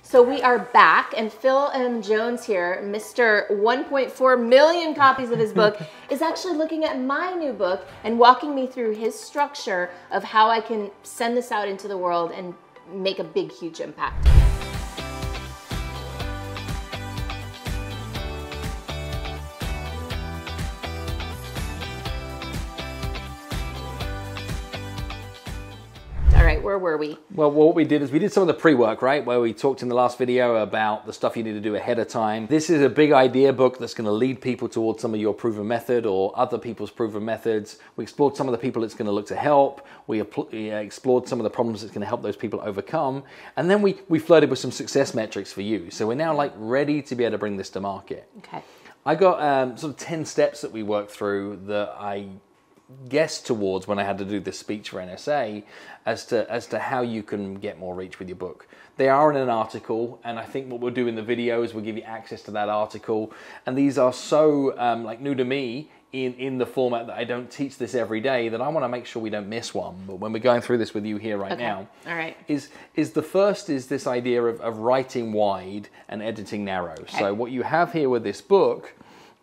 So we are back, and Phil M. Jones here, Mr. 1.4 million copies of his book, is actually looking at my new book and walking me through his structure of how I can send this out into the world and make a big, huge impact. Where were we? Well, what we did is we did some of the pre-work, right? Where we talked in the last video about the stuff you need to do ahead of time. This is a big idea book that's going to lead people towards some of your proven method or other people's proven methods. We explored some of the people it's going to look to help. We explored some of the problems it's going to help those people overcome. And then we flirted with some success metrics for you. So we're now like ready to be able to bring this to market. Okay. I got sort of 10 steps that we worked through that I guessed towards when I had to do this speech for NSA as to how you can get more reach with your book. They are in an article, and I think what we'll do in the video is we'll give you access to that article. And these are so like new to me in the format that I don't teach this every day that I want to make sure we don't miss one. But when we're going through this with you here right now, all right, is the first is this idea of writing wide and editing narrow. Okay. So what you have here with this book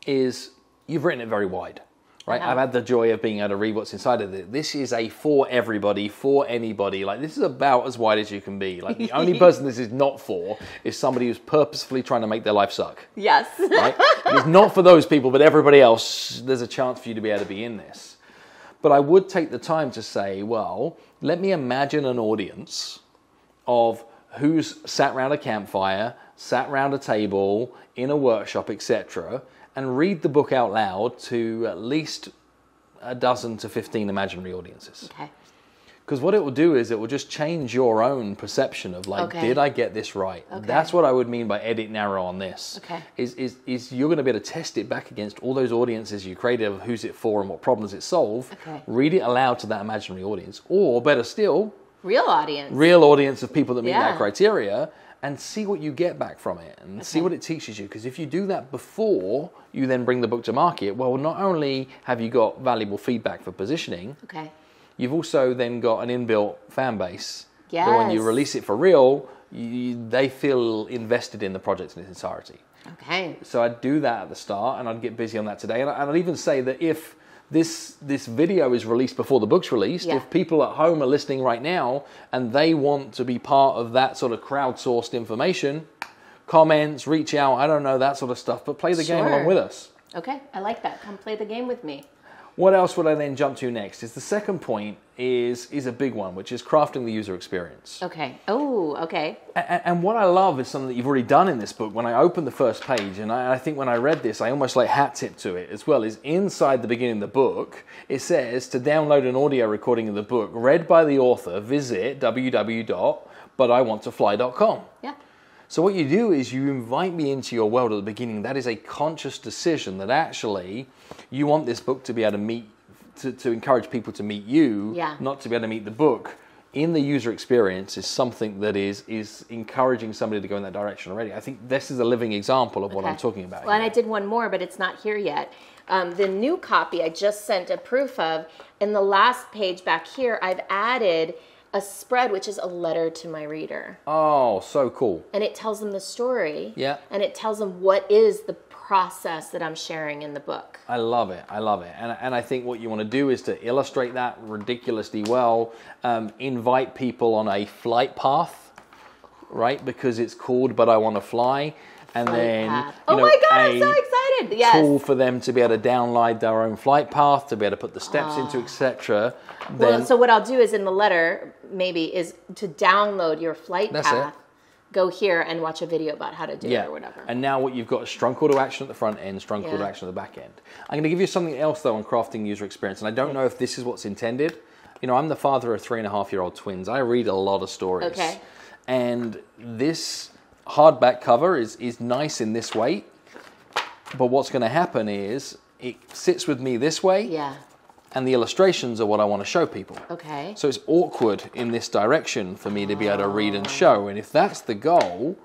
is you've written it very wide. Right, I've had the joy of being able to read what's inside of it. This is a for everybody, for anybody. Like, this is about as wide as you can be. Like, the only person this is not for is somebody who's purposefully trying to make their life suck. Yes. Right? It's not for those people, but everybody else, there's a chance for you to be able to be in this. But I would take the time to say, well, let me imagine an audience of who's sat around a campfire, sat around a table, in a workshop, etc., and read the book out loud to at least a dozen to 15 imaginary audiences. Okay. Because what it will do is it will just change your own perception of like, did I get this right? Okay. That's what I would mean by edit narrow on this. Okay. Is you're going to be able to test it back against all those audiences you created of who's it for and what problems it solved. Okay. Read it aloud to that imaginary audience. Or better still, real audience of people that meet that criteria. And see what you get back from it and see what it teaches you. Because if you do that before you then bring the book to market, well, not only have you got valuable feedback for positioning, you've also then got an inbuilt fan base. Yes. That when you release it for real, they feel invested in the project in its entirety. Okay. So I'd do that at the start, and I'd get busy on that today. And I'd even say that if this video is released before the book's released, if people at home are listening right now and they want to be part of that sort of crowdsourced information, comments, reach out, I don't know, that sort of stuff, but play the game along with us. Okay, I like that. Come play the game with me. What else would I then jump to next? Is the second point is a big one, which is crafting the user experience. Okay. Oh, okay. And what I love is something that you've already done in this book. When I opened the first page, and I think when I read this, I almost like hat tip to it as well, is inside the beginning of the book, it says to download an audio recording of the book read by the author, visit www.butiwantTofly.com. Yeah. So what you do is you invite me into your world at the beginning. That is a conscious decision that actually you want this book to be able to meet, to encourage people to meet you, not to be able to meet the book. In the user experience is something that is encouraging somebody to go in that direction already. I think this is a living example of what I'm talking about. Well, and I did one more, but it's not here yet. The new copy I just sent a proof of. In the last page back here, I've added a spread, which is a letter to my reader. Oh, so cool. And it tells them the story. Yeah. And it tells them what is the process that I'm sharing in the book. I love it. I love it. And I think what you want to do is to illustrate that ridiculously well, invite people on a flight path, right? Because it's called But I Want to Fly. And then, oh my God, I'm so excited. Yes. Tool for them to be able to download their own flight path, to be able to put the steps into, etc. Well, so what I'll do is in the letter, maybe, is to download your flight path. Go here and watch a video about how to do it or whatever. And now what you've got is strong call to action at the front end, strong call to action at the back end. I'm going to give you something else though on crafting user experience, and I don't know if this is what's intended. You know, I'm the father of 3.5-year-old twins. I read a lot of stories. Okay. And this hardback cover is nice in this way, but what's going to happen is it sits with me this way. Yeah. And the illustrations are what I want to show people. Okay. So it's awkward in this direction for me to be able to read and show. And if that's the goal,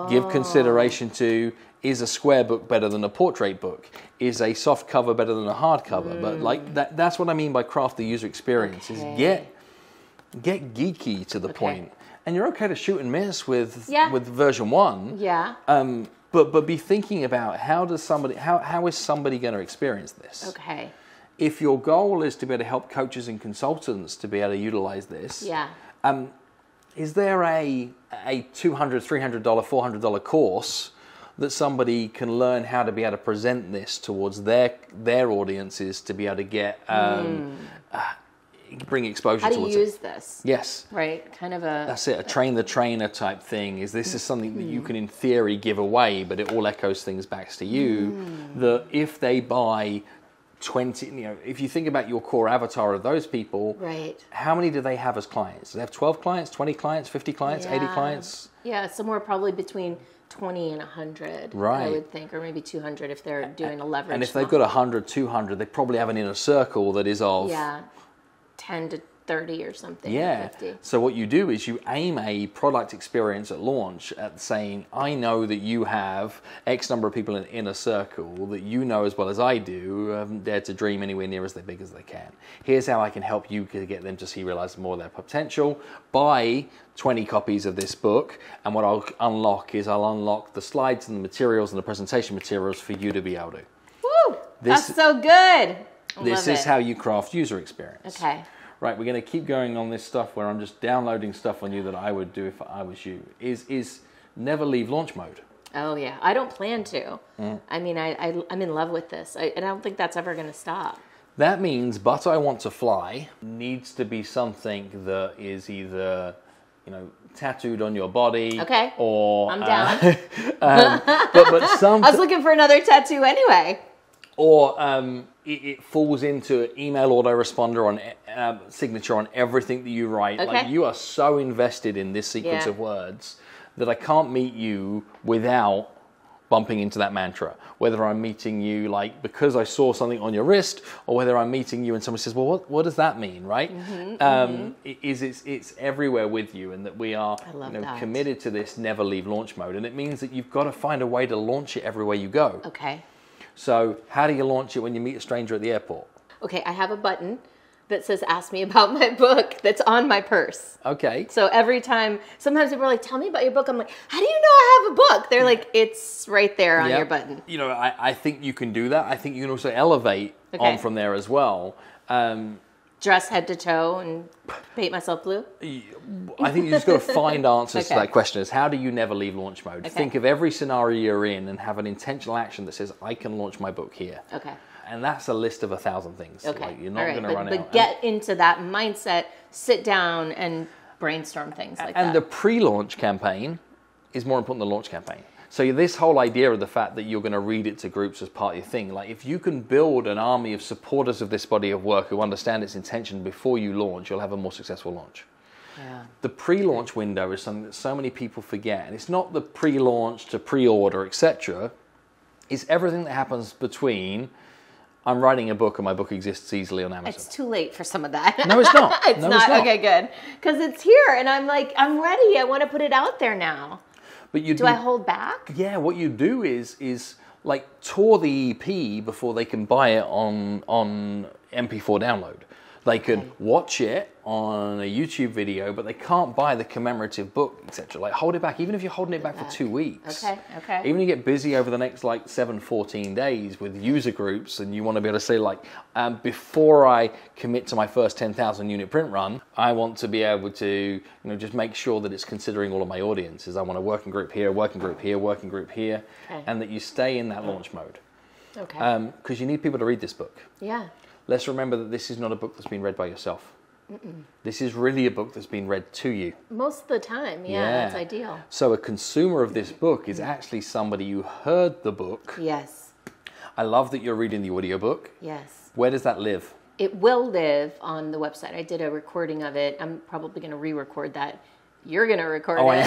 give consideration to, is a square book better than a portrait book? Is a soft cover better than a hard cover? But like that's what I mean by craft the user experience, is get geeky to the point. And you're okay to shoot and miss with Yeah. with version 1. Yeah. But be thinking about how is somebody going to experience this? Okay. If your goal is to be able to help coaches and consultants to be able to utilize this, Yeah. is there a $200, $300, $400 course that somebody can learn how to be able to present this towards their audiences to be able to get bring exposure towards it? How do you use this? Yes. Right. Kind of a... That's it, a train the trainer type thing. This is something that you can in theory give away, but it all echoes things back to you that if they buy 20, if you think about your core avatar of those people, right. how many do they have as clients? Do they have 12 clients, 20 clients, 50 clients, 80 clients? Yeah, somewhere probably between 20 and 100, right. I would think, or maybe 200 if they're doing a leverage. And if they've got 100, 200, they probably have an inner circle that is of... 10 to 30 or something. Yeah. 50. So what you do is you aim a product experience at launch at saying, I know that you have X number of people in an inner circle that you know as well as I do, haven't dared to dream anywhere near as big as they can. Here's how I can help you to get them to realize more of their potential. Buy 20 copies of this book, and what I'll unlock the slides and the materials and the presentation materials for you to be able to. Woo! That's so good. This is how you craft user experience. Okay. Right, we're going to keep going on this stuff where I'm just downloading stuff on you that I would do if I was you. Is never leave launch mode. Oh yeah, I don't plan to. I mean, I'm in love with this, and I don't think that's ever going to stop. That means, but I want to fly needs to be something that is either, tattooed on your body. Okay. Or I'm down. but some. I was looking for another tattoo anyway. Or it falls into email autoresponder on signature on everything that you write. Okay. Like you are so invested in this sequence of words that I can't meet you without bumping into that mantra. Whether I'm meeting you because I saw something on your wrist, or whether I'm meeting you and someone says, well, what does that mean, right? It's everywhere with you, and that we are committed to this never leave launch mode. And it means that you've got to find a way to launch it everywhere you go. Okay. So how do you launch it when you meet a stranger at the airport? Okay, I have a button that says ask me about my book that's on my purse. Okay. So every time, sometimes people are like, tell me about your book. I'm like, how do you know I have a book? They're like, it's right there on your button. I think you can do that. I think you can also elevate on from there as well. Dress head to toe and paint myself blue? I think you just got to find answers to that question. Is how do you never leave launch mode? Think of every scenario you're in and have an intentional action that says, I can launch my book here. Okay. And that's a list of 1,000 things. Okay. You're not going to run out. But get into that mindset, sit down and brainstorm things like that. And the pre-launch campaign is more important than the launch campaign. So this whole idea of the fact that you're going to read it to groups as part of your thing, if you can build an army of supporters of this body of work who understand its intention before you launch, you'll have a more successful launch. Yeah. The pre-launch window is something that so many people forget. And it's not the pre-launch to pre-order, etc. It's everything that happens between I'm writing a book and my book exists easily on Amazon. It's too late for some of that. No, it's not. It's not. Okay, good. Because it's here and I'm like, I'm ready. I want to put it out there now. But do I hold back? Yeah, what you do is tour the EP before they can buy it on MP4 download. They could watch it on a YouTube video, but they can't buy the commemorative book, etc. Hold it back, even if you're holding it back for 2 weeks. Okay. Even if you get busy over the next 14 days with user groups, and you want to be able to say before I commit to my first 10,000 unit print run, I want to be able to just make sure that it's considering all of my audiences. I want a working group here, working group here, working group here, and that you stay in that launch mode. Okay. Because you need people to read this book. Yeah. Let's remember that this is not a book that's been read by yourself. This is really a book that's been read to you. Most of the time, that's ideal. So a consumer of this book is actually somebody who heard the book. Yes. I love that you're reading the audiobook. Yes. Where does that live? It will live on the website. I did a recording of it. I'm probably going to re-record that. You're going to record it. I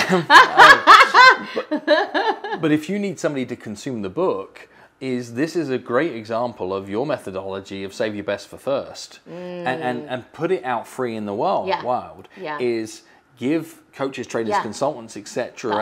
am. But if you need somebody to consume the book, this is a great example of your methodology of save your best for first and put it out free in the wild. Is give coaches, trainers, consultants, etc.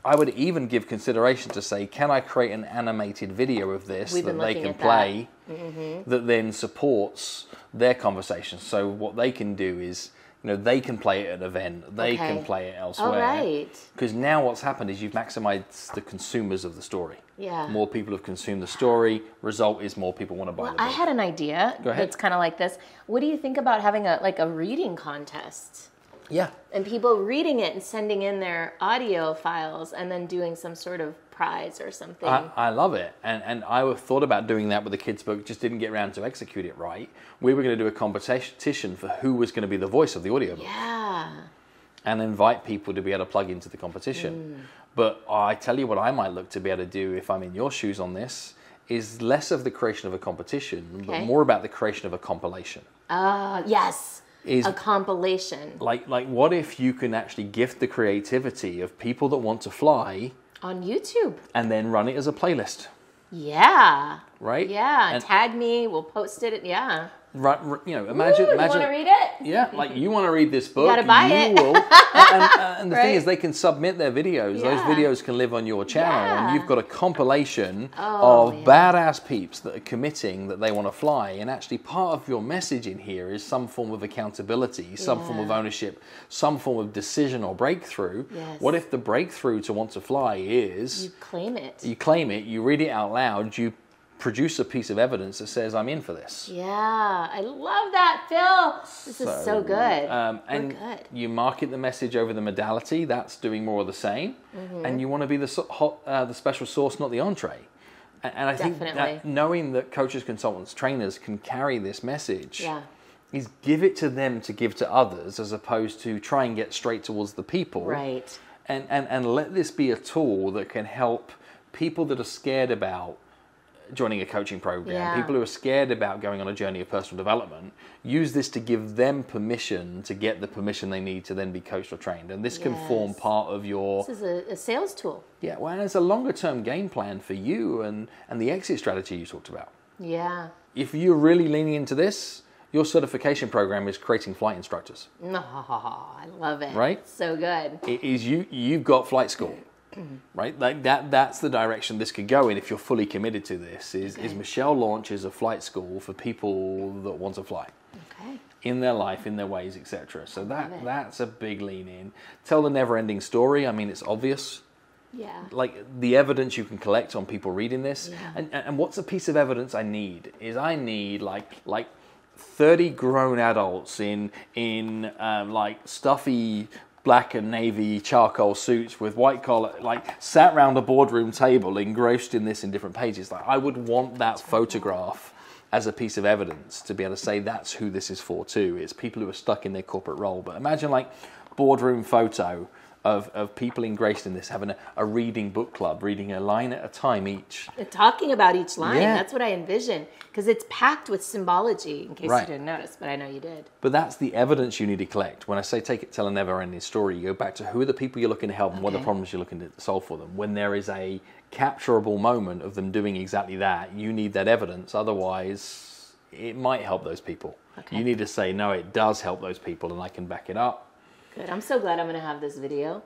I would even give consideration to say, can I create an animated video of this that they can play that then supports their conversation? So what they can do is they can play it at an event. They can play it elsewhere. All right. Because now what's happened is you've maximized the consumers of the story. Yeah. More people have consumed the story. Result is more people want to buy the book. I had an idea. Go ahead. That's kind of like this. What do you think about having a reading contest? Yeah. And people reading it and sending in their audio files and then doing some sort of prize or something. I love it. And I thought about doing that with the kids' book, just didn't get around to execute it right. We were going to do a competition for who was going to be the voice of the audiobook. Yeah. And invite people to be able to plug into the competition. But I tell you what I might look to be able to do if I'm in your shoes on this is less of the creation of a competition, but more about the creation of a compilation. Yes. A compilation. Like what if you can actually gift the creativity of people that want to fly on YouTube and then run it as a playlist? Yeah. Right? Yeah. And tag me. We'll post it. Yeah. Right, imagine. You want to read it? Yeah, like you want to read this book. You got to buy it. Will. And the thing is, they can submit their videos. Yeah. Those videos can live on your channel, and you've got a compilation of badass peeps that are committing that they want to fly. And actually, part of your message in here is some form of accountability, some form of ownership, some form of decision or breakthrough. Yes. What if the breakthrough to want to fly is you claim it? You claim it. You read it out loud. You produce a piece of evidence that says I'm in for this. Yeah, I love that, Phil. This is so good. And good. You market the message over the modality. That's doing more of the same. And you want to be the special sauce, not the entree. And I think that knowing that coaches, consultants, trainers can carry this message is give it to them to give to others, as opposed to try and get straight towards the people. Right. And let this be a tool that can help people that are scared about joining a coaching program, people who are scared about going on a journey of personal development, use this to give them permission to get the permission they need to then be coached or trained. And this can form part of your... This is a sales tool. Yeah, well, and it's a longer term game plan for you and the exit strategy you talked about. Yeah. If you're really leaning into this, your certification program is creating flight instructors. Oh, I love it. Right? So good. It is you've got flight school. Right, like that's the direction this could go in if you're fully committed to this. Is Michelle launches a flight school for people that want to fly in their life, in their ways, etc. So that's a big lean in. Tell the never-ending story. I mean, it's obvious. Yeah. Like the evidence you can collect on people reading this, and what's a piece of evidence I need like 30 grown adults in like stuffy black and navy charcoal suits with white collar, like sat round a boardroom table engrossed in this in different pages. Like I would want that photograph as a piece of evidence to be able to say that's who this is for too. It's people who are stuck in their corporate role. But imagine like boardroom photo of people engrossed in this, having a reading book club, reading a line at a time each. Talking about each line, that's what I envision. Because it's packed with symbology, in case you didn't notice, but I know you did. But that's the evidence you need to collect. When I say take it, tell a never-ending story, you go back to who are the people you're looking to help and what are the problems you're looking to solve for them. When there is a capturable moment of them doing exactly that, you need that evidence. Otherwise, it might help those people. You need to say, no, it does help those people, and I can back it up. Good. I'm so glad I'm going to have this video.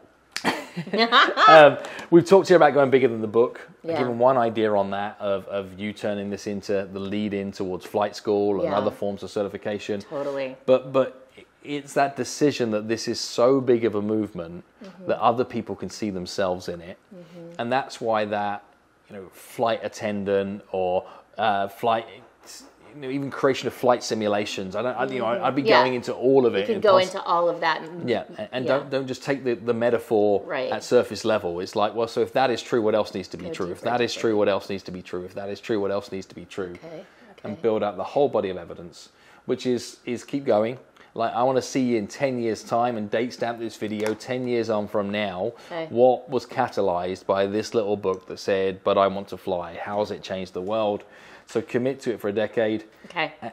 We've talked here about going bigger than the book. I've given one idea on that of you turning this into the lead in towards flight school and other forms of certification. Totally. But it's that decision that this is so big of a movement that other people can see themselves in it. And that's why that flight attendant or flight... even creation of flight simulations. I'd be going into all of it. You can go into all of that. And don't just take the metaphor at surface level. It's like, well, so if that is true, what else needs to be true? If that is true, what else needs to be true? If that is true, what else needs to be true? And build up the whole body of evidence, which is keep going. Like, I want to see you in 10 years' time and date stamp this video 10 years on from now. What was catalyzed by this little book that said, but I want to fly? How has it changed the world? So commit to it for a decade.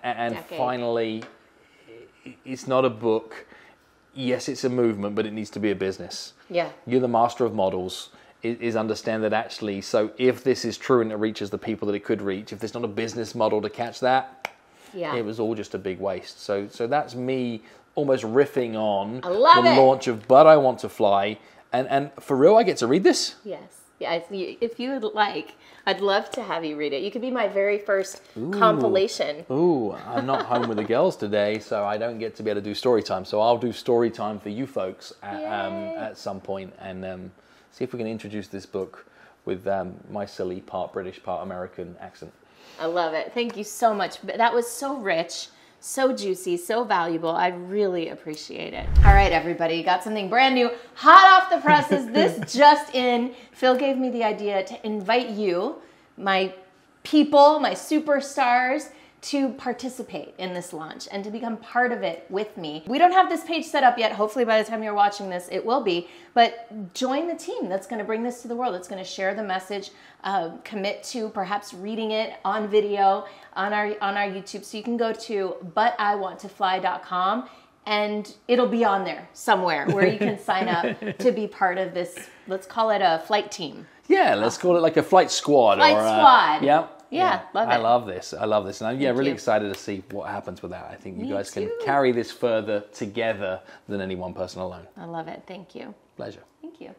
And finally, it's not a book. Yes, it's a movement, but it needs to be a business. You're the master of models. Is understand that actually, so if this is true and it reaches the people that it could reach, if there's not a business model to catch that, it was all just a big waste. So that's me almost riffing on the launch of But I Want to Fly. And for real, I get to read this? Yes. Yeah, if you would like, I'd love to have you read it. You could be my very first compilation. Ooh, I'm not home with the girls today, so I don't get to be able to do story time. So I'll do story time for you folks at some point, and see if we can introduce this book with my silly part British, part American accent. I love it. Thank you so much. That was so rich, so juicy, so valuable. I really appreciate it. All right, everybody, got something brand new, hot off the presses. This just in. Phil gave me the idea to invite you, my people, my superstars, to participate in this launch and to become part of it with me. We don't have this page set up yet. Hopefully by the time you're watching this, it will be. But join the team that's going to bring this to the world. It's going to share the message, commit to perhaps reading it on video on our YouTube. So you can go to butiwanttofly.com and it'll be on there somewhere where you can sign up to be part of this. Let's call it a flight team. Yeah, let's call it like a flight squad. Flight squad. Yeah, love it. I love this. And I'm really excited to see what happens with that. I think you guys can carry this further together than any one person alone. I love it. Thank you. Pleasure. Thank you.